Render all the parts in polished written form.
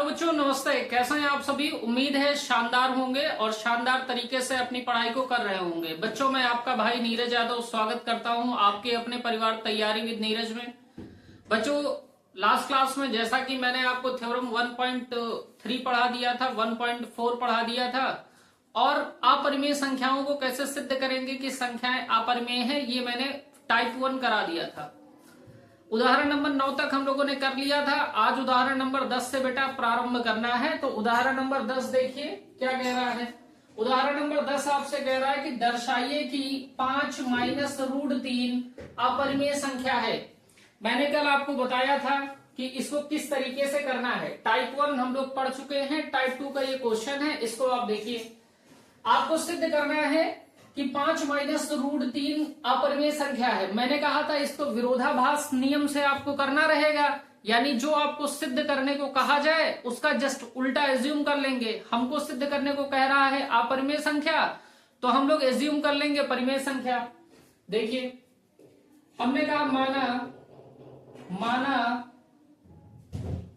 Hello बच्चों, नमस्ते। कैसे हैं आप सभी? उम्मीद है शानदार होंगे और शानदार तरीके से अपनी पढ़ाई को कर रहे होंगे। बच्चों, मैं आपका भाई नीरज यादव स्वागत करता हूं आपके अपने परिवार तैयारी विद नीरज में। बच्चों, लास्ट क्लास में जैसा कि मैंने आपको थ्योरम 1.3 पढ़ा दिया था, 1.4 पढ़ा दिया था और अपरिमेय संख्याओं को कैसे सिद्ध करेंगे कि संख्याएं अपरिमेय है, ये मैंने टाइप 1 करा दिया था। उदाहरण नंबर 9 तक हम लोगों ने कर लिया था। आज उदाहरण नंबर 10 से बेटा प्रारंभ करना है। तो उदाहरण नंबर 10 देखिए क्या कह रहा है। उदाहरण नंबर 10 आपसे कह रहा है कि दर्शाइए कि 5 माइनस रूट 3 अपरिमेय संख्या है। मैंने कल आपको बताया था कि इसको किस तरीके से करना है। टाइप 1 हम लोग पढ़ चुके हैं, टाइप 2 का ये क्वेश्चन है। इसको आप देखिए, आपको सिद्ध करना है कि 5 माइनस रूट 3 अपरिमेय संख्या है। मैंने कहा था इसको विरोधाभास नियम से आपको करना रहेगा, यानी जो आपको सिद्ध करने को कहा जाए उसका जस्ट उल्टा एज्यूम कर लेंगे। हमको सिद्ध करने को कह रहा है अपरिमेय संख्या, तो हम लोग एज्यूम कर लेंगे परिमेय संख्या। देखिए, हमने कहा माना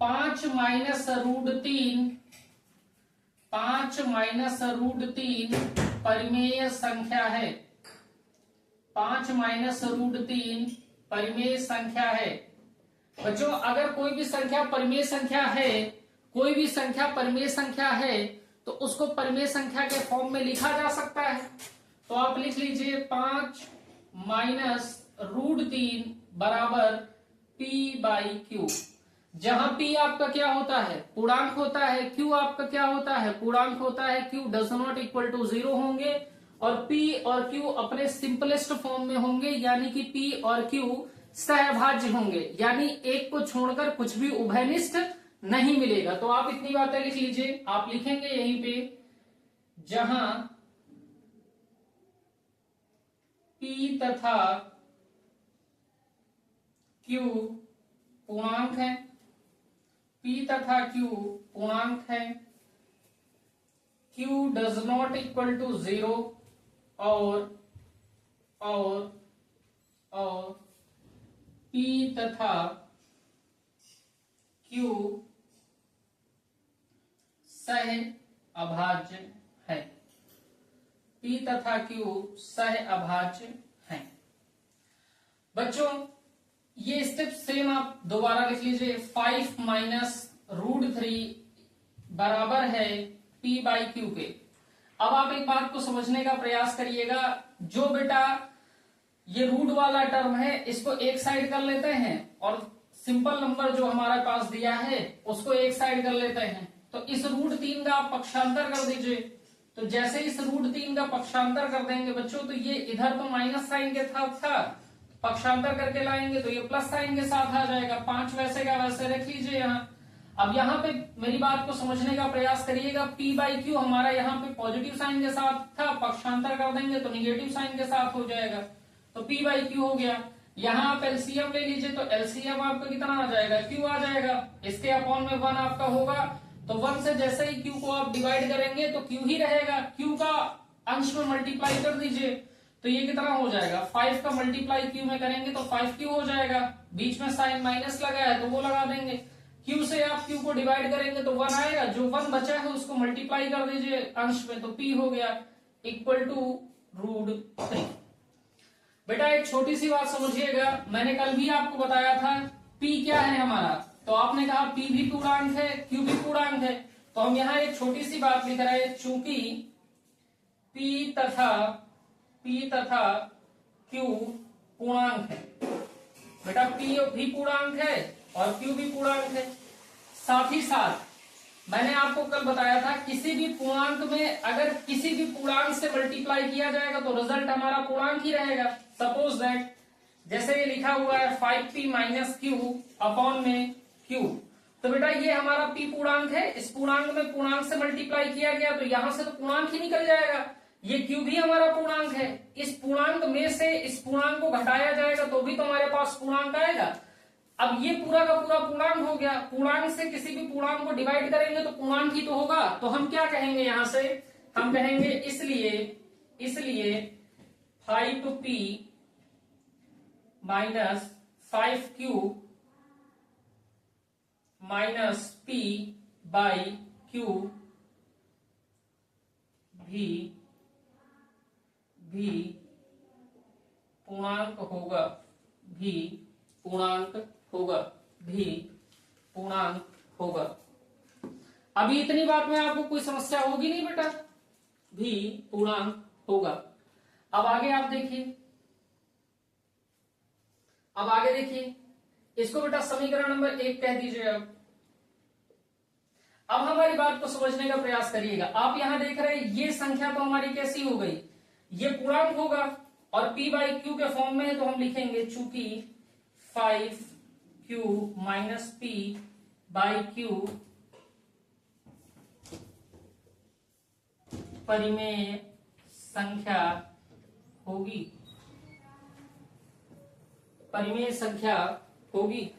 5 माइनस रूट 3 परिमेय संख्या है। 5 माइनस रूट 3 परिमेय संख्या है। बच्चों, अगर कोई भी संख्या परिमेय संख्या है, कोई भी संख्या परिमेय संख्या है, तो उसको परिमेय संख्या के फॉर्म में लिखा जा सकता है। तो आप लिख लीजिए 5 माइनस रूट 3 बराबर P बाई क्यू, जहां P आपका क्या होता है, पूर्णांक होता है, Q आपका क्या होता है, पूर्णांक होता है। Q does not equal to 0 होंगे और P और Q अपने सिंपलेस्ट फॉर्म में होंगे, यानी कि P और Q सहभाज्य होंगे, यानी एक को छोड़कर कुछ भी उभयनिष्ठ नहीं मिलेगा। तो आप इतनी बातें लिख लीजिए। आप लिखेंगे यहीं पे, जहां P तथा Q पूर्णांक है, P तथा Q पूर्णांक है, Q does not equal to 0 और P तथा Q सह अभाज्य है। P तथा Q सह अभाज्य है। बच्चों, ये स्टेप सेम आप दोबारा लिख लीजिए। 5 माइनस रूट 3 बराबर है P बाई क्यू के। अब आप एक बात को समझने का प्रयास करिएगा। जो बेटा ये रूट वाला टर्म है, इसको एक साइड कर लेते हैं और सिंपल नंबर जो हमारे पास दिया है उसको एक साइड कर लेते हैं। तो इस रूट 3 का आप पक्षांतर कर दीजिए। तो जैसे इस रूट 3 का पक्षांतर कर देंगे बच्चों, तो ये इधर तो माइनस साइन के था, पक्षांतर करके लाएंगे तो ये प्लस साइन के साथ आ जाएगा। 5 वैसे का वैसे रख लीजिए यहाँ। अब यहाँ पे मेरी बात को समझने का प्रयास करिएगा। P बाई क्यू हमारा यहाँ पे पॉजिटिव साइन के साथ था, पक्षांतर कर देंगे तो निगेटिव साइन के साथ हो जाएगा। तो P बाई क्यू हो गया। यहाँ आप एलसीएम ले लीजिए, तो एलसीएम आपका कितना आ जाएगा, Q आ जाएगा। इसके अपॉन में 1 आपका होगा, तो 1 से जैसे ही Q को आप डिवाइड करेंगे तो Q ही रहेगा। Q का अंश में मल्टीप्लाई कर दीजिए, तो ये कितना हो जाएगा, 5 का मल्टीप्लाई Q में करेंगे तो 5Q हो जाएगा। बीच में साइन माइनस लगा है तो वो लगा देंगे। Q से आप Q को डिवाइड करेंगे तो 1 आएगा, जो 1 बचा है उसको मल्टीप्लाई कर दीजिए अंश में, तो P हो गया इक्वल टू रूट 3। बेटा, एक छोटी सी बात समझिएगा। मैंने कल भी आपको बताया था P क्या है हमारा, तो आपने कहा P भी पूर्णांक है, Q भी पूर्णांक है। तो हम यहाँ एक छोटी सी बात लिख रहे हैं, चूंकि P तथा Q पूर्णांक है। बेटा, P भी पूर्णांक है और Q भी पूर्णांक है। साथ ही साथ मैंने आपको कल बताया था, किसी भी पूर्णांक में अगर किसी भी पूर्णांक से मल्टीप्लाई किया जाएगा तो रिजल्ट हमारा पूर्णांक ही रहेगा। सपोज दैट जैसे ये लिखा हुआ है 5P माइनस Q अपॉन में Q, तो बेटा ये हमारा P पूर्णांक है। इस पूर्णांक में पूर्णांक से मल्टीप्लाई किया गया तो यहां से तो पूर्णांक ही निकल जाएगा। ये Q भी हमारा पूर्णांक है। इस पूर्णांक में से इस पूर्णांक को घटाया जाएगा तो भी तो हमारे पास पूर्णांक आएगा। अब ये पूरा का पूरा पूर्णांक हो गया। पूर्णांक से किसी भी पूर्णांक को डिवाइड करेंगे तो पूर्णांक ही तो होगा। तो हम क्या कहेंगे, यहां से हम कहेंगे इसलिए 5P minus 5Q minus P by Q भी पूर्णांक होगा, भी पूर्णांक होगा, भी पूर्णांक होगा। अभी इतनी बात में आपको कोई समस्या होगी नहीं बेटा, भी पूर्णांक होगा। अब आगे आप देखिए, अब आगे देखिए, इसको बेटा समीकरण नंबर 1 कह दीजिए। अब हमारी बात को समझने का प्रयास करिएगा। आप यहां देख रहे हैं ये संख्या तो हमारी कैसी हो गई, ये पूर्णांक होगा और p बाई क्यू के फॉर्म में है, तो हम लिखेंगे चूंकि 5q minus p by Q परिमेय संख्या होगी, परिमेय संख्या होगी।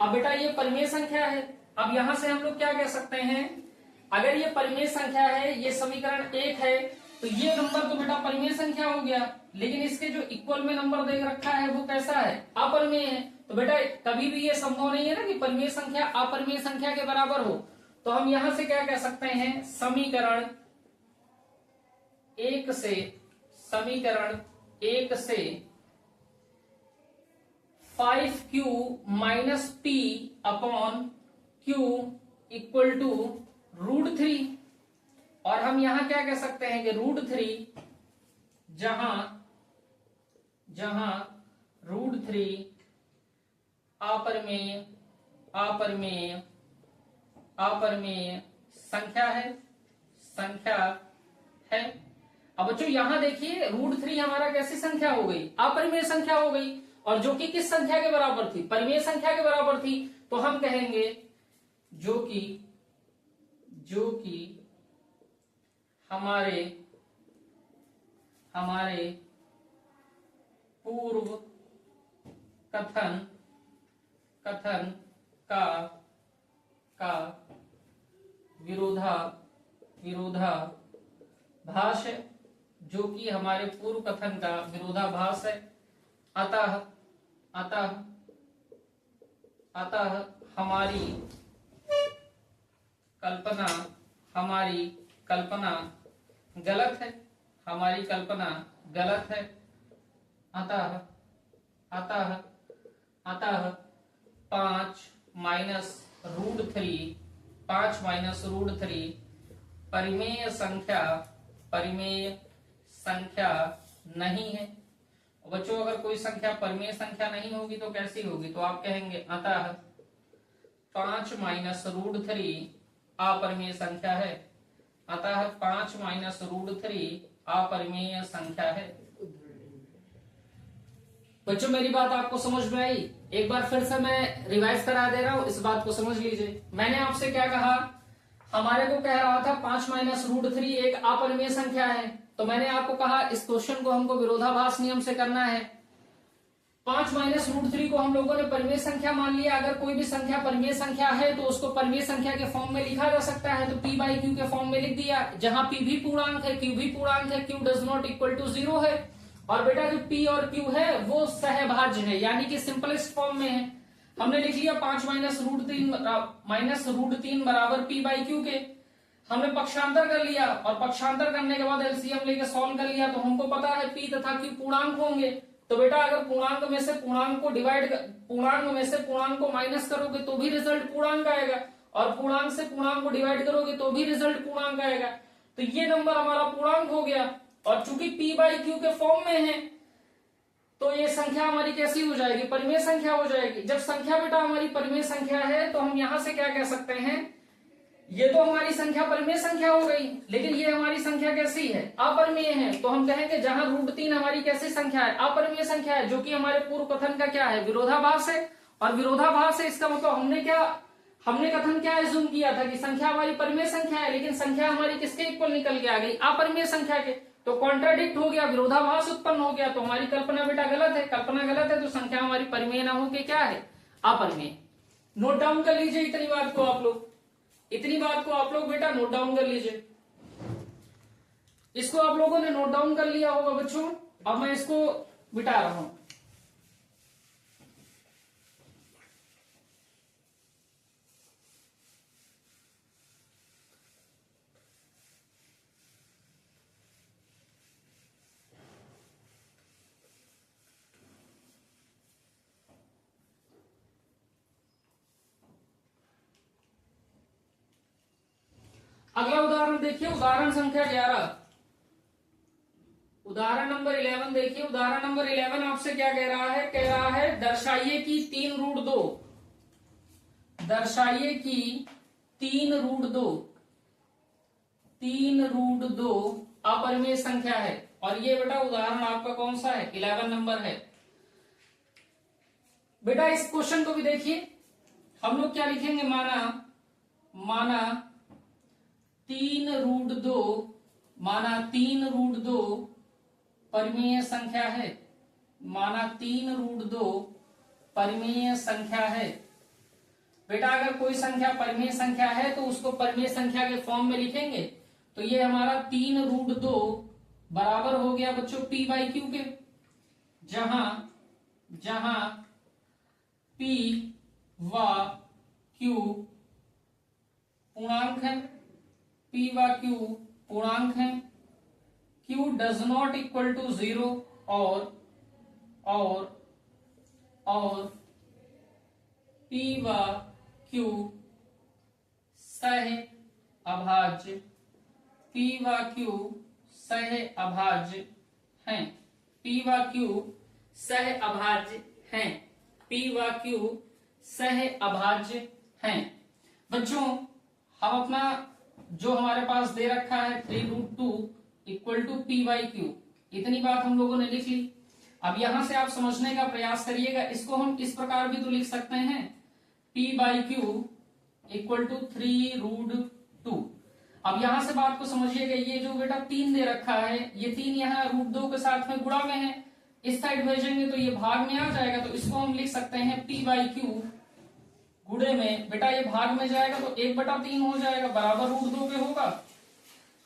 अब बेटा ये परिमेय संख्या है, अब यहां से हम लोग क्या कह सकते हैं, अगर ये परिमेय संख्या है, ये समीकरण 1 है, तो ये नंबर तो बेटा परिमेय संख्या हो गया, लेकिन इसके जो इक्वल में नंबर दे रखा है वो कैसा है, अपरिमेय है। तो बेटा कभी भी ये संभव नहीं है ना कि परिमेय संख्या अपरिमेय संख्या के बराबर हो, तो हम यहां से क्या कह सकते हैं, समीकरण 1 से 5q minus p upon q equal to √3, और हम यहां क्या कह सकते हैं कि √3 जहां √3 अपरिमेय संख्या है। अब बच्चों यहां देखिए √3 हमारा कैसी संख्या हो गई, अपरिमेय संख्या हो गई, और जो कि किस संख्या के बराबर थी, परिमेय संख्या के बराबर थी। तो हम कहेंगे जो कि हमारे पूर्व कथन का विरोधाभास है, जो कि हमारे पूर्व कथन का विरोधाभास है। अतः हमारी कल्पना गलत है, अतः 5 माइनस √3 परिमेय संख्या नहीं है। बच्चों अगर कोई संख्या परिमेय संख्या नहीं होगी तो कैसी होगी, तो आप कहेंगे अतः 5 माइनस √3 अपरिमेय संख्या है, अतः 5 माइनस √3 अपरिमेय संख्या है। बच्चों मेरी बात आपको समझ में आई? एक बार फिर से मैं रिवाइज करा दे रहा हूं, इस बात को समझ लीजिए। मैंने आपसे क्या कहा, हमारे को कह रहा था 5 माइनस √3 एक अपरिमेय संख्या है, तो मैंने आपको कहा इस क्वेश्चन को हमको विरोधाभास नियम से करना है। 5 माइनस √3 को हम लोगों ने परिमेय संख्या मान लिया। अगर कोई भी संख्या परिमेय संख्या है तो उसको परिमेय संख्या के फॉर्म में लिखा जा सकता है, तो p बाई क्यू के फॉर्म में लिख दिया, जहां p भी पूर्णांक है, q भी पूर्णांक है, q does not equal to 0 है, और बेटा जो p और q है वो सहभाज्य है, यानी कि सिंपलेस्ट फॉर्म में है। हमने लिख लिया 5 माइनस √3 बराबर p बाई क्यू के। हमने पक्षांतर कर लिया, और पक्षांतर करने के बाद एलसीएम लेके सॉल्व कर लिया, तो हमको पता है p तथा q पूर्णांक होंगे। तो बेटा अगर पूर्णांक में से पूर्णांक को माइनस करोगे तो भी रिजल्ट पूर्णांक आएगा, और पूर्णांक से पूर्णांक को डिवाइड करोगे तो भी रिजल्ट पूर्णांक आएगा। तो ये नंबर हमारा पूर्णांक हो गया, और चूंकि p बाई क्यू के फॉर्म में है तो ये संख्या हमारी कैसी हो जाएगी, परिमेय संख्या हो जाएगी। जब संख्या बेटा हमारी परिमेय संख्या है तो हम यहां से क्या कह सकते हैं, ये तो हमारी संख्या परिमेय संख्या हो गई, लेकिन ये हमारी संख्या कैसी है, अपरिमेय है। तो हम कहेंगे जहां √3 हमारी कैसी संख्या है, अपरिमेय संख्या है, जो कि हमारे पूर्व कथन का क्या है, विरोधाभास है। और विरोधाभास है इसका मतलब हमने कथन क्या एज्यूम किया था कि संख्या हमारी परिमेय संख्या है, लेकिन संख्या हमारी किसके इक्वल निकल के आ गई, अपरिमेय संख्या के। तो कॉन्ट्राडिक्ट हो गया, विरोधाभास उत्पन्न हो गया, तो हमारी कल्पना बेटा गलत है। कल्पना गलत है तो संख्या हमारी परिमेय ना होके क्या है, अपरिमेय। नोट डाउन कर लीजिए इतनी बात को आप लोग बेटा नोट डाउन कर लीजिए। इसको आप लोगों ने नोट डाउन कर लिया होगा बच्चों। अब मैं इसको बिठा रहा हूं। अगला उदाहरण देखिए, उदाहरण संख्या 11, उदाहरण नंबर 11 देखिए। उदाहरण नंबर 11 आपसे क्या कह रहा है? कह रहा है दर्शाइए कि 3√2, दर्शाइए कि 3√2, 3√2 अपरिमेय संख्या है। और ये बेटा उदाहरण आपका कौन सा है? 11 नंबर है। बेटा इस क्वेश्चन को भी देखिए, हम लोग क्या लिखेंगे? माना 3√2, माना 3√2 परिमेय संख्या है, माना 3√2 परिमेय संख्या है। बेटा अगर कोई संख्या परिमेय संख्या है तो उसको परिमेय संख्या के फॉर्म में लिखेंगे। तो ये हमारा 3√2 बराबर हो गया बच्चों p/q के, जहां p व q पूर्णांक है, p व q पूर्णांक है, q does not equal to 0 और p व q सह अभाज्य, p व q सह अभाज्य हैं, p व q सह अभाज्य हैं, p व q सह अभाज्य हैं। बच्चों हम अपना जो हमारे पास दे रखा है 3√2 इक्वल टू p/q, इतनी बात हम लोगों ने लिख ली। अब यहां से आप समझने का प्रयास करिएगा, इसको हम इस प्रकार भी तो लिख सकते हैं p/q इक्वल टू 3√2। अब यहां से बात को समझिएगा, ये जो बेटा 3 दे रखा है, ये 3 यहाँ √2 के साथ में गुणा में है, इस साइड भेजेंगे तो ये भाग में आ जाएगा, तो इसको हम लिख सकते हैं p/q गुणे में, बेटा ये भाग में जाएगा तो 1/3 हो जाएगा, बराबर √2 के होगा।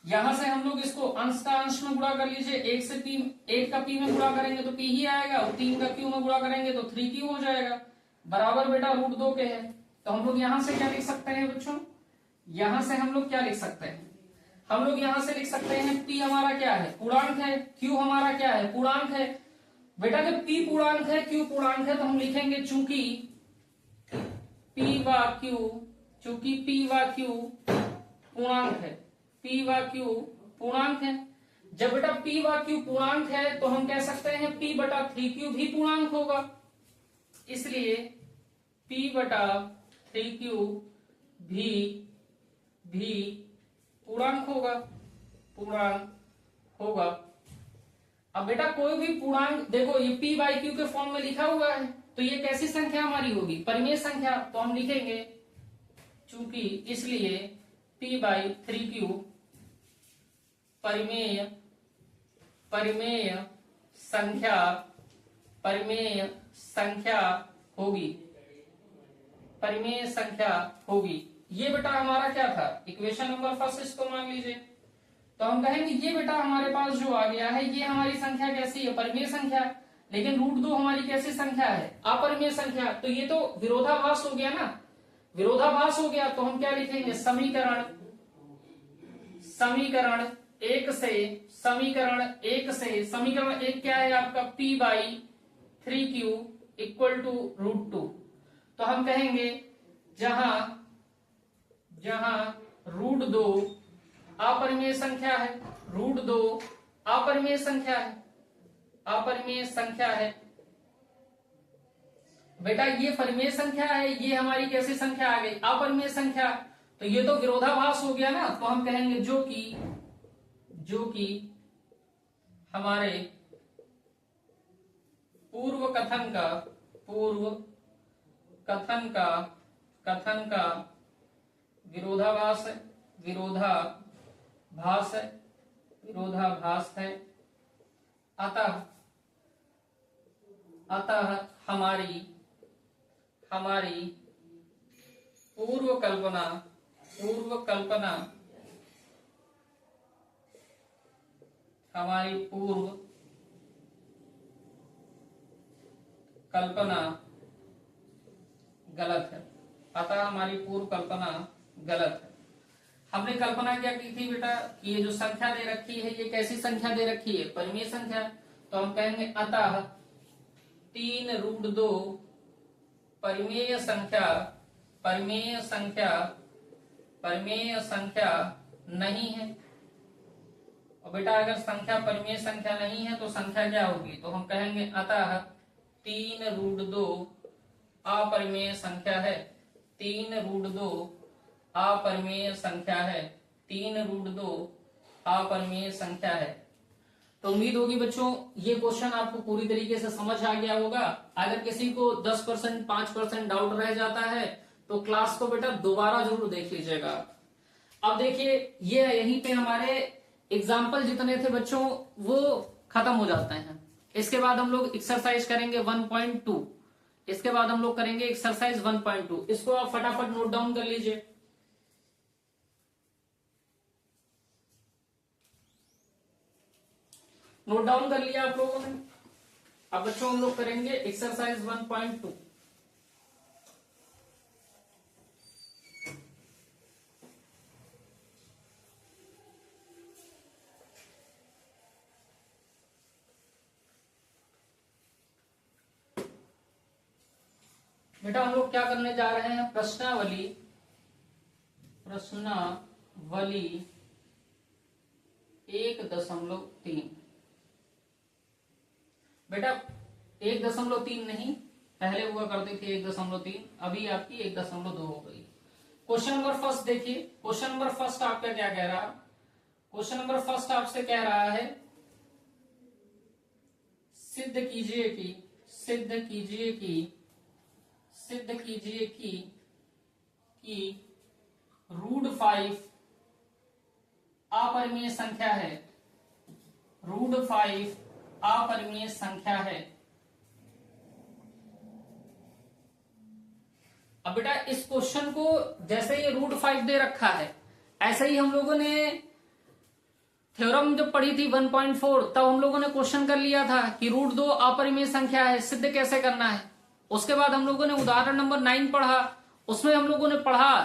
यहां से हम लोग इसको अंश का अंश में गुणा कर लीजिए, 1 का p में गुणा करेंगे तो p ही आएगा, और 3 का q में गुणा करेंगे तो 3q हो जाएगा, बराबर बेटा √2 के है। तो हम लोग यहां से क्या लिख सकते हैं बच्चों? यहां से हम लोग क्या लिख सकते हैं? हम लोग यहां से लिख सकते हैं p हमारा क्या है? पूर्णांक है, q हमारा क्या है? पूर्णांक है। बेटा जब p पूर्णांक है, q पूर्णांक है, तो हम लिखेंगे चूंकि p व q पूर्णांक है, p व q पूर्णांक है। जब बेटा p व q पूर्णांक है तो हम कह सकते हैं p/3q भी पूर्णांक होगा, इसलिए p/3q भी पूर्णांक होगा। अब बेटा कोई भी पूर्णांक देखो, ये p/q के फॉर्म में लिखा हुआ है, तो ये कैसी संख्या हमारी होगी? परिमेय संख्या। तो हम लिखेंगे चूंकि, इसलिए p/3q परिमेय संख्या होगी, परिमेय संख्या होगी। ये बेटा हमारा क्या था? इक्वेशन नंबर फर्स्ट इसको मान लीजिए। तो हम कहेंगे ये बेटा हमारे पास जो आ गया है, ये हमारी संख्या कैसी है? परिमेय संख्या। लेकिन √2 हमारी कैसी संख्या है? अपरिमेय संख्या। तो ये तो विरोधाभास हो गया ना, विरोधाभास हो गया। तो हम क्या लिखेंगे? समीकरण 1 से, समीकरण 1 क्या है आपका? p/3q equal to √2। तो हम कहेंगे जहां √2 अपरिमेय संख्या है, √2 अपरिमेय संख्या है। बेटा ये परिमेय संख्या है, ये हमारी कैसी संख्या आ गई? अपरिमेय संख्या। तो ये तो विरोधाभास हो गया ना, तो हम कहेंगे जो कि हमारे पूर्व कथन का विरोधाभास है। अतः हमारी पूर्व कल्पना गलत है। अतः हमारी पूर्व कल्पना गलत है। हमने कल्पना क्या की थी बेटा कि ये जो संख्या दे रखी है, ये कैसी संख्या दे रखी है? परिमेय संख्या। तो हम कहेंगे अतः 3√2 परिमेय संख्या नहीं है। और बेटा अगर संख्या परिमेय संख्या नहीं है तो संख्या क्या होगी, तो हम कहेंगे अतः 3√2 अपरिमेय संख्या है। 3√2 अपरिमेय संख्या है। 3√2 अपरिमेय संख्या है। तो उम्मीद होगी बच्चों ये क्वेश्चन आपको पूरी तरीके से समझ आ गया होगा। अगर किसी को 10% 5% डाउट रह जाता है तो क्लास को बेटा दोबारा जरूर देख लीजिएगा। अब देखिए ये यहीं पे हमारे एग्जाम्पल जितने थे बच्चों वो खत्म हो जाते हैं। इसके बाद हम लोग एक्सरसाइज करेंगे 1.2। इसके बाद हम लोग करेंगे एक्सरसाइज 1.2। इसको आप फटाफट नोट डाउन कर लीजिए। नोट डाउन कर लिया आप लोगों ने। अब बच्चों हम लोग करेंगे एक्सरसाइज 1.2। बेटा हम लोग क्या करने जा रहे हैं, प्रश्नावली 1.3। बेटा 1.3 नहीं, पहले हुआ करती थी 1.3, अभी आपकी 1.2 हो गई। क्वेश्चन नंबर फर्स्ट देखिए। क्वेश्चन नंबर फर्स्ट आपका क्या कह रहा है, क्वेश्चन नंबर फर्स्ट आपसे कह रहा है सिद्ध कीजिए कि √5 अपरिमेय संख्या है। √5 अपरिमेय संख्या है। अब बेटा इस क्वेश्चन को जैसे ये √5 दे रखा है, ऐसे ही हम लोगों ने थ्योरम जब पढ़ी थी 1.4 तब हम लोगों ने क्वेश्चन कर लिया था कि √2 अपरिमेय संख्या है, सिद्ध कैसे करना है। उसके बाद हम लोगों ने उदाहरण नंबर 9 पढ़ा, उसमें हम लोगों ने पढ़ा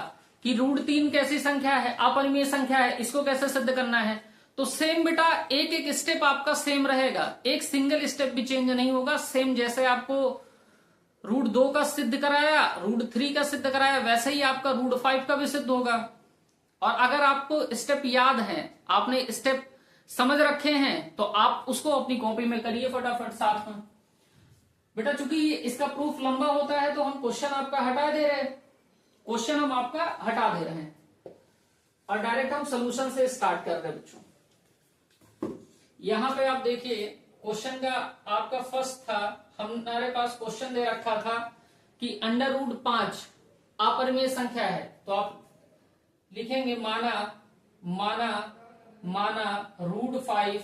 कि √3 कैसी संख्या है, अपरिमेय संख्या है, इसको कैसे सिद्ध करना है। तो सेम बेटा एक एक स्टेप आपका सेम रहेगा, एक सिंगल स्टेप भी चेंज नहीं होगा। सेम जैसे आपको √2 का सिद्ध कराया, √3 का सिद्ध कराया, वैसे ही आपका √5 का भी सिद्ध होगा। और अगर आपको स्टेप याद है, आपने स्टेप समझ रखे हैं, तो आप उसको अपनी कॉपी में करिए फटाफट साथ में। बेटा चूंकि इसका प्रूफ लंबा होता है तो हम क्वेश्चन आपका हटा दे रहे हैं, क्वेश्चन हम आपका हटा दे रहे हैं और डायरेक्ट हम सोल्यूशन से स्टार्ट कर रहे हैं बच्चों। यहां पे आप देखिए क्वेश्चन का आपका फर्स्ट था, हमारे पास क्वेश्चन दे रखा था कि √5 अपरिमेय संख्या है। तो आप लिखेंगे माना √5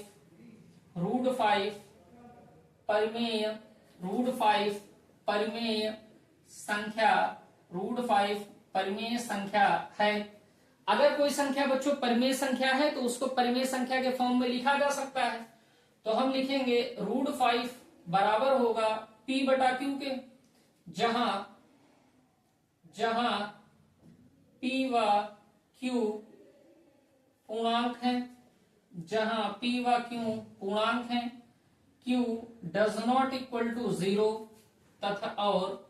परिमेय संख्या, √5 परिमेय संख्या है। अगर कोई संख्या बच्चों परिमेय संख्या है तो उसको परिमेय संख्या के फॉर्म में लिखा जा सकता है। तो हम लिखेंगे √5 बराबर होगा P/Q के, जहां P व Q पूर्णांक है, Q does not equal to 0 तथा और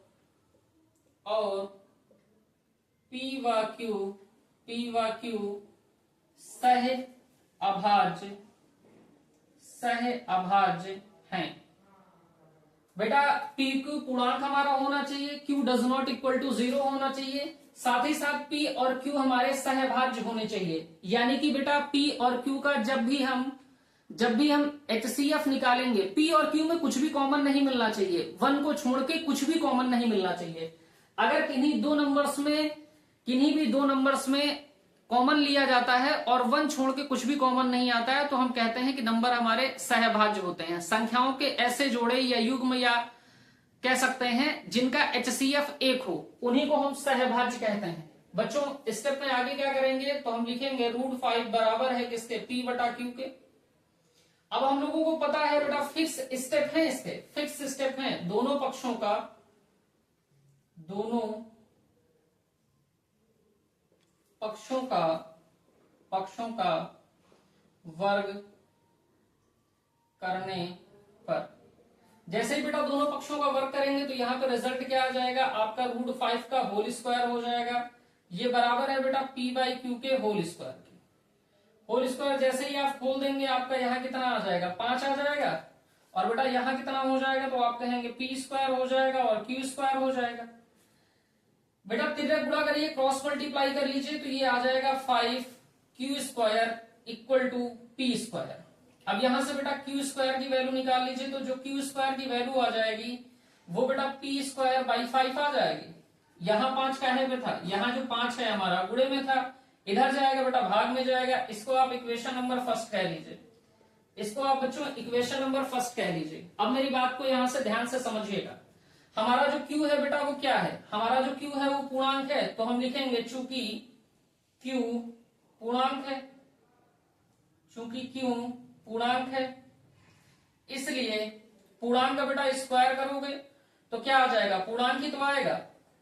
P व Q सह अभाज्य हैं। बेटा P Q पूर्णांक हमारा होना चाहिए, Q does not equal to 0 होना चाहिए, साथ ही साथ P और Q हमारे सहभाज्य होने चाहिए। यानी कि बेटा P और Q का जब भी हम HCF निकालेंगे, P और Q में कुछ भी कॉमन नहीं मिलना चाहिए, 1 को छोड़ के कुछ भी कॉमन नहीं मिलना चाहिए। अगर किन्हीं भी दो नंबर्स में कॉमन लिया जाता है और 1 छोड़ के कुछ भी कॉमन नहीं आता है तो हम कहते हैं कि नंबर हमारे सहभाज्य होते हैं। संख्याओं के ऐसे जोड़े या युग्म या कह सकते हैं जिनका HCF 1 हो, उन्हीं को हम सहभाज्य कहते हैं। बच्चों स्टेप में आगे क्या करेंगे, तो हम लिखेंगे √5 बराबर है किसके, P/Q के। अब हम लोगों को पता है बेटा फिक्स स्टेप है, इसके फिक्स स्टेप है, दोनों पक्षों का वर्ग करने पर, जैसे ही बेटा दोनों पक्षों का वर्ग करेंगे तो यहां पे रिजल्ट क्या आ जाएगा, आपका √5 का होल स्क्वायर हो जाएगा। ये बराबर है बेटा P/Q के होल स्क्वायर के। होल स्क्वायर जैसे ही आप खोल देंगे आपका यहाँ कितना आ जाएगा, 5 आ जाएगा, और बेटा यहाँ कितना हो जाएगा, तो आप कहेंगे पी स्क्वायर हो जाएगा और क्यू स्क्वायर हो जाएगा। बेटा तिर्यक गुणा करिए, क्रॉस मल्टीप्लाई कर लीजिए, तो ये आ जाएगा 5 q square equal to p square. अब यहां से बेटा क्यू स्क्वायर की वैल्यू निकाल लीजिए, तो जो क्यू स्क्वायर की वैल्यू आ जाएगी वो बेटा पी स्क्वायर बाई 5 आ जाएगी। यहाँ 5 कहने पे था, यहाँ जो 5 है हमारा गुणे में था, इधर जाएगा बेटा भाग में जाएगा। इसको आप इक्वेशन नंबर फर्स्ट कह लीजिए, इसको आप बच्चों इक्वेशन नंबर फर्स्ट कह लीजिए। अब मेरी बात को यहां से ध्यान से समझिएगा, हमारा जो क्यू है बेटा वो क्या है, हमारा जो क्यू है वो पूर्णांक है, तो हम लिखेंगे चूंकि क्यू पूर्णांक है, चूंकि क्यू पूर्णांक है, इसलिए पूर्णांक का बेटा स्क्वायर करोगे तो क्या आ जाएगा, पूर्णांक ही तो आएगा,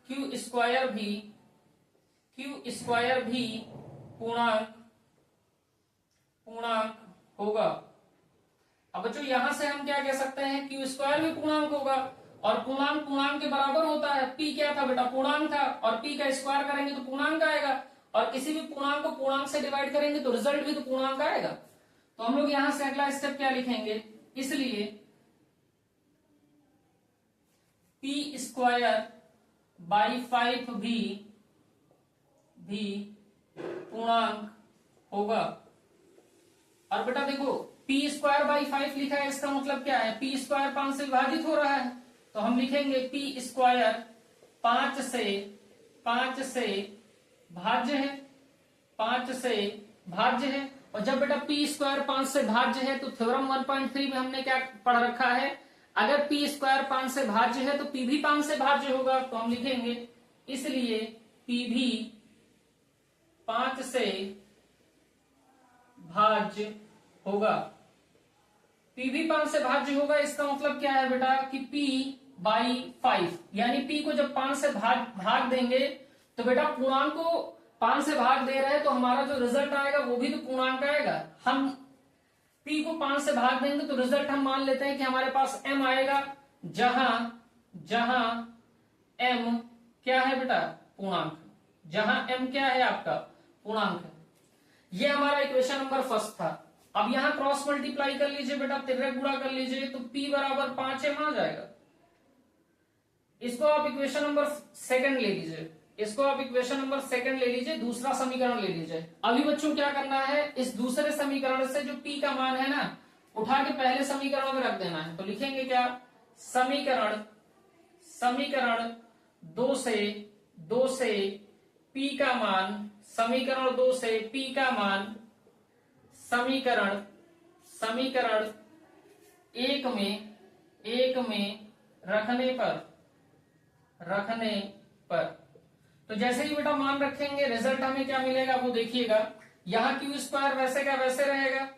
क्यू स्क्वायर भी पूर्णांक होगा। अब बच्चों यहां से हम क्या कह सकते हैं, क्यू स्क्वायर भी पूर्णांक होगा, और पूर्णांक पूर्णांक के बराबर होता है। पी क्या था बेटा, पूर्णांक था, और पी का स्क्वायर करेंगे तो पूर्णांक आएगा, और किसी भी पूर्णांक को पूर्णांक से डिवाइड करेंगे तो रिजल्ट भी तो पूर्णांक आएगा। तो हम लोग यहां से अगला स्टेप क्या लिखेंगे, इसलिए पी स्क्वायर बाई 5 भी पूर्णांक होगा। और बेटा देखो पी स्क्वायर बाई 5 लिखा है, इसका मतलब क्या है, पी स्क्वायर 5 से विभाजित हो रहा है, तो हम लिखेंगे पी स्क्वायर 5 से भाज्य है, 5 से भाज्य है। और जब बेटा पी स्क्वायर 5 से भाज्य है तो थ्योरम 1.3 में हमने क्या पढ़ रखा है, अगर पी स्क्वायर 5 से भाज्य है तो पी भी 5 से भाज्य होगा, तो हम लिखेंगे इसलिए पी भी 5 से भाज्य होगा। पी भी 5 से भाज्य होगा, इसका मतलब क्या है बेटा कि पी बाई 5, यानी पी को जब 5 से भाग देंगे तो बेटा पूर्णांक को 5 से भाग दे रहे हैं, तो हमारा जो रिजल्ट आएगा वो भी तो पूर्णांक आएगा। हम पी को 5 से भाग देंगे तो रिजल्ट हम मान लेते हैं कि हमारे पास m आएगा, जहां m क्या है बेटा, पूर्णांक, जहां m क्या है आपका पूर्णांक है। ये हमारा इक्वेशन नंबर फर्स्ट था। अब यहां क्रॉस मल्टीप्लाई कर लीजिए बेटा, तिर्यक गुणा कर लीजिए, तो p बराबर 5m आ जाएगा। इसको आप इक्वेशन नंबर सेकंड ले लीजिए, इसको आप इक्वेशन नंबर सेकंड ले लीजिए, दूसरा समीकरण ले लीजिए। अभी बच्चों क्या करना है, इस दूसरे समीकरण से जो p का मान है ना, उठा के पहले समीकरण में रख देना है। तो लिखेंगे क्या, समीकरण 2 से p का मान, समीकरण 2 से p का मान समीकरण 1 में रखने पर तो जैसे ही बेटा मान रखेंगे रिजल्ट हमें क्या मिलेगा वो देखिएगा। यहां क्यू स्क्वायर वैसे का वैसे रहेगा,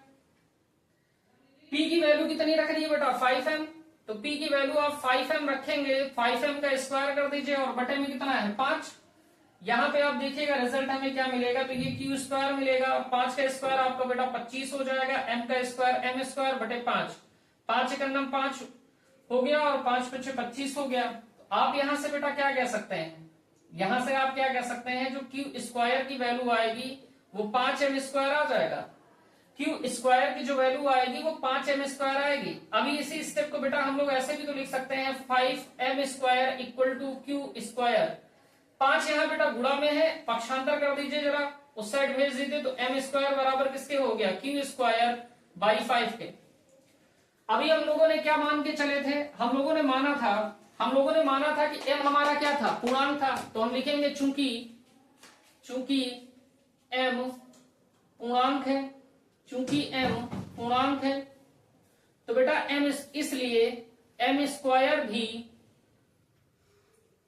p की वैल्यू कितनी रखनी है बेटा 5m, तो p की वैल्यू आप 5m रखेंगे, 5m का स्क्वायर कर दीजिए और बटे में कितना है 5। यहां पे आप देखिएगा रिजल्ट हमें क्या मिलेगा, तो ये क्यू स्क्वायर मिलेगा, 5 का स्क्वायर आपका बेटा 25 हो जाएगा, m का स्क्वायर m स्क्वायर बटे 5, 5 एकम 5 हो गया और 5 पीछे 25 हो गया। तो आप यहां से बेटा क्या कह सकते हैं, यहां से आप क्या कह सकते हैं, जो क्यू स्क्वायर की वैल्यू आएगी वो 5m स्क्वायर आ जाएगा। क्यू स्क्वायर की जो वैल्यू आएगी वो 5m स्क्वायर आएगी। अभी इसी स्टेप को बेटा हम लोग ऐसे भी तो लिख सकते हैं, 5m square equal to q square. 5 यहाँ बेटा गुणा में है, पक्षांतर कर दीजिए जरा, उस साइड भेज दीजिए, तो m स्क्वायर बराबर किसके हो गया, क्यू स्क्वायर बाई 5 के। अभी हम लोगों ने क्या मान के चले थे, हम लोगों ने माना था कि m हमारा क्या था, पूर्णांक था, तो हम लिखेंगे चूंकि m पूर्णांक है, तो बेटा m इसलिए m स्क्वायर भी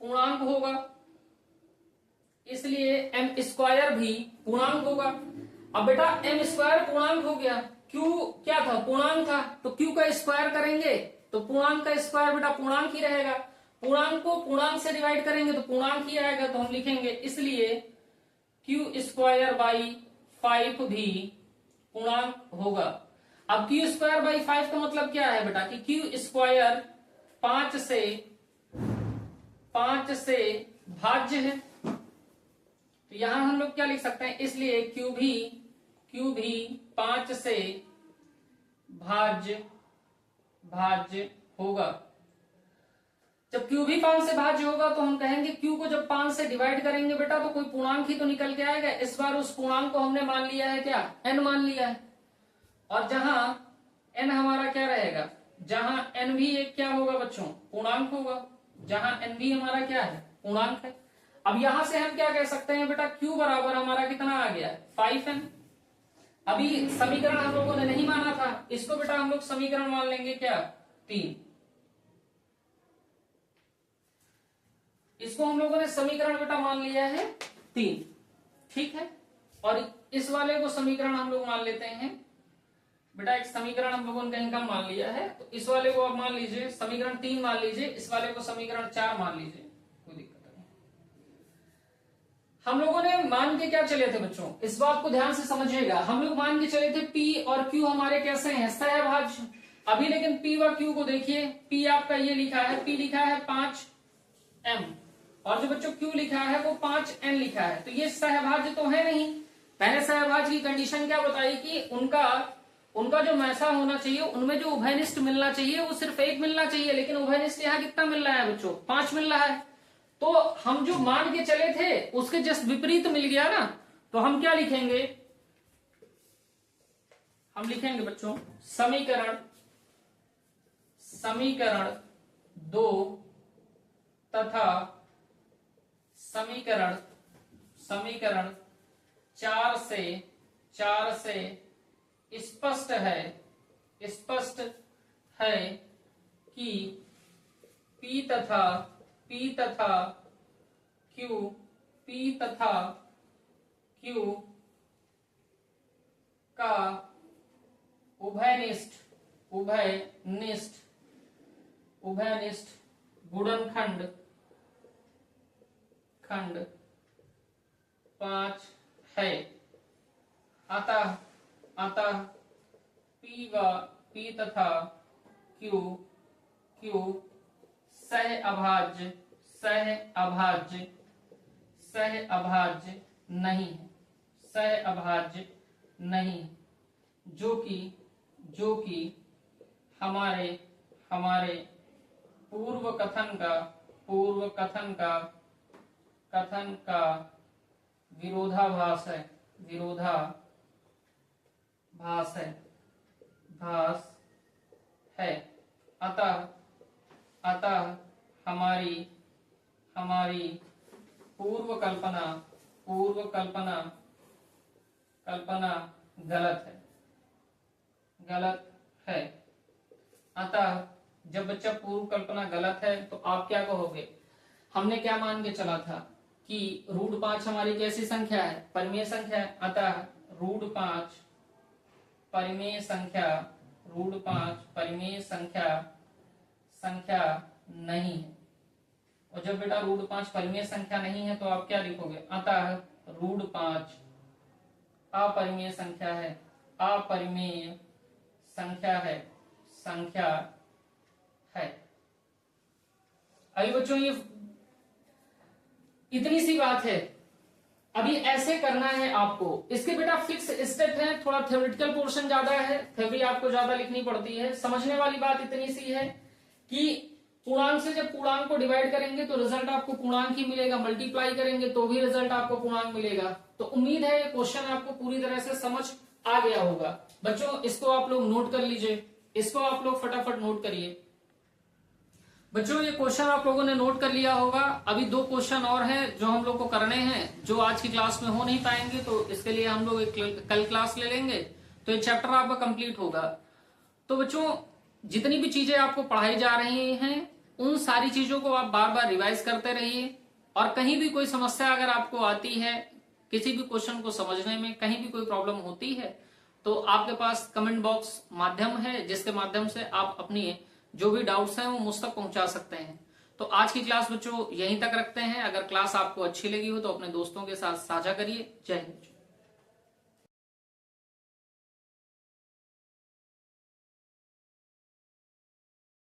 पूर्णांक होगा, इसलिए m स्क्वायर भी पूर्णांक होगा। अब बेटा m स्क्वायर पूर्णांक हो गया, q क्या था, पूर्णांक था, तो q का स्क्वायर करेंगे तो पूर्णांक का स्क्वायर बेटा पूर्णांक ही रहेगा, पूर्णांक को पूर्णांक से डिवाइड करेंगे तो पूर्णांक ही आएगा, तो हम लिखेंगे इसलिए q स्क्वायर बाई 5 भी पूर्णांक होगा। अब q स्क्वायर बाई 5 का मतलब क्या है बेटा कि q स्क्वायर 5 से भाज्य है, तो यहां हम लोग क्या लिख सकते हैं, इसलिए q Q भी 5 से भाज्य होगा। जब Q भी 5 से भाज्य होगा तो हम कहेंगे Q को जब 5 से डिवाइड करेंगे बेटा तो कोई पूर्णांक ही तो निकल के आएगा। इस बार उस पूर्णांक को हमने मान लिया है क्या, n मान लिया है। और जहां n हमारा क्या रहेगा, जहां n भी एक क्या होगा बच्चों, पूर्णांक होगा। जहां n भी हमारा क्या है, पूर्णांक है। अब यहां से हम क्या कह सकते हैं बेटा, Q बराबर हमारा कितना आ गया, 5n। अभी समीकरण हम लोगों ने नहीं माना था, इसको बेटा हम लोग समीकरण मान लेंगे क्या, 3। इसको हम लोगों ने समीकरण बेटा मान लिया है 3, ठीक है। और इस वाले को समीकरण हम लोग मान लेते हैं बेटा, एक समीकरण हम लोगों ने कहीं का मान लिया है, तो इस वाले को आप मान लीजिए समीकरण 3 मान लीजिए, इस वाले को समीकरण 4 मान लीजिए, कोई दिक्कत नहीं। हम लोगों ने मान के क्या चले थे बच्चों, इस बात को ध्यान से समझिएगा। हम लोग मान के चले थे P और Q हमारे कैसे हैं, सहभाज्य। अभी लेकिन P व Q को देखिए, P आपका ये लिखा है, P लिखा है 5m, और जो बच्चों Q लिखा है वो 5n लिखा है, तो ये सहभाज्य तो है नहीं। पहले सहभाज्य की कंडीशन क्या बताई कि उनका जो मैसा होना चाहिए, उनमें जो उभयनिष्ठ मिलना चाहिए वो सिर्फ 1 मिलना चाहिए, लेकिन उभयनिष्ठ यहाँ कितना मिल रहा है बच्चों, 5 मिल रहा है। तो हम जो मान के चले थे उसके जस्ट विपरीत मिल गया ना, तो हम क्या लिखेंगे, हम लिखेंगे बच्चों समीकरण 2 तथा समीकरण 4 से स्पष्ट है कि P तथा Q का उभयनिष्ठ गुणनखंड 5 है। अतः P तथा Q सहअभाज्य नहीं, जो कि हमारे पूर्व कथन का विरोधाभास है। अतः हमारी पूर्व कल्पना गलत है। अतः जब बच्चा पूर्व कल्पना गलत है तो आप क्या कहोगे, हमने क्या मान के चला था कि √5 हमारी कैसी संख्या है, परिमेय संख्या है। अतः √5 परिमेय संख्या नहीं है। और जब बेटा √5 परिमेय संख्या नहीं है तो आप क्या लिखोगे, अतः √5 अपरिमेय संख्या है। अभी बच्चों ये इतनी सी बात है, अभी ऐसे करना है आपको। इसके बेटा फिक्स स्टेप है, थोड़ा थ्योरेटिकल पोर्शन ज्यादा है, थ्योरी आपको ज्यादा लिखनी पड़ती है। समझने वाली बात इतनी सी है कि पूर्णांक से जब पूर्णांक को डिवाइड करेंगे तो रिजल्ट आपको पूर्णांक ही मिलेगा, मल्टीप्लाई करेंगे तो भी रिजल्ट आपको पूर्णांक मिलेगा। तो उम्मीद है ये क्वेश्चन आपको पूरी तरह से समझ आ गया होगा। बच्चों इसको आप लोग नोट कर लीजिए, इसको आप लोग फटाफट नोट करिए। बच्चों ये क्वेश्चन आप लोगों ने नोट कर लिया होगा। अभी 2 क्वेश्चन और हैं जो हम लोग को करने हैं, जो आज की क्लास में हो नहीं पाएंगे, तो इसके लिए हम लोग एक कल क्लास ले लेंगे, तो ये चैप्टर आपका कंप्लीट होगा। तो बच्चों जितनी भी चीजें आपको पढ़ाई जा रही हैं उन सारी चीजों को आप बार बार रिवाइज करते रहिए, और कहीं भी कोई समस्या अगर आपको आती है, किसी भी क्वेश्चन को समझने में कहीं भी कोई प्रॉब्लम होती है, तो आपके पास कमेंट बॉक्स माध्यम है जिसके माध्यम से आप अपनी जो भी डाउट्स हैं वो मुझ तक पहुंचा सकते हैं। तो आज की क्लास बच्चों यहीं तक रखते हैं। अगर क्लास आपको अच्छी लगी हो तो अपने दोस्तों के साथ साझा करिए। जय हिंद।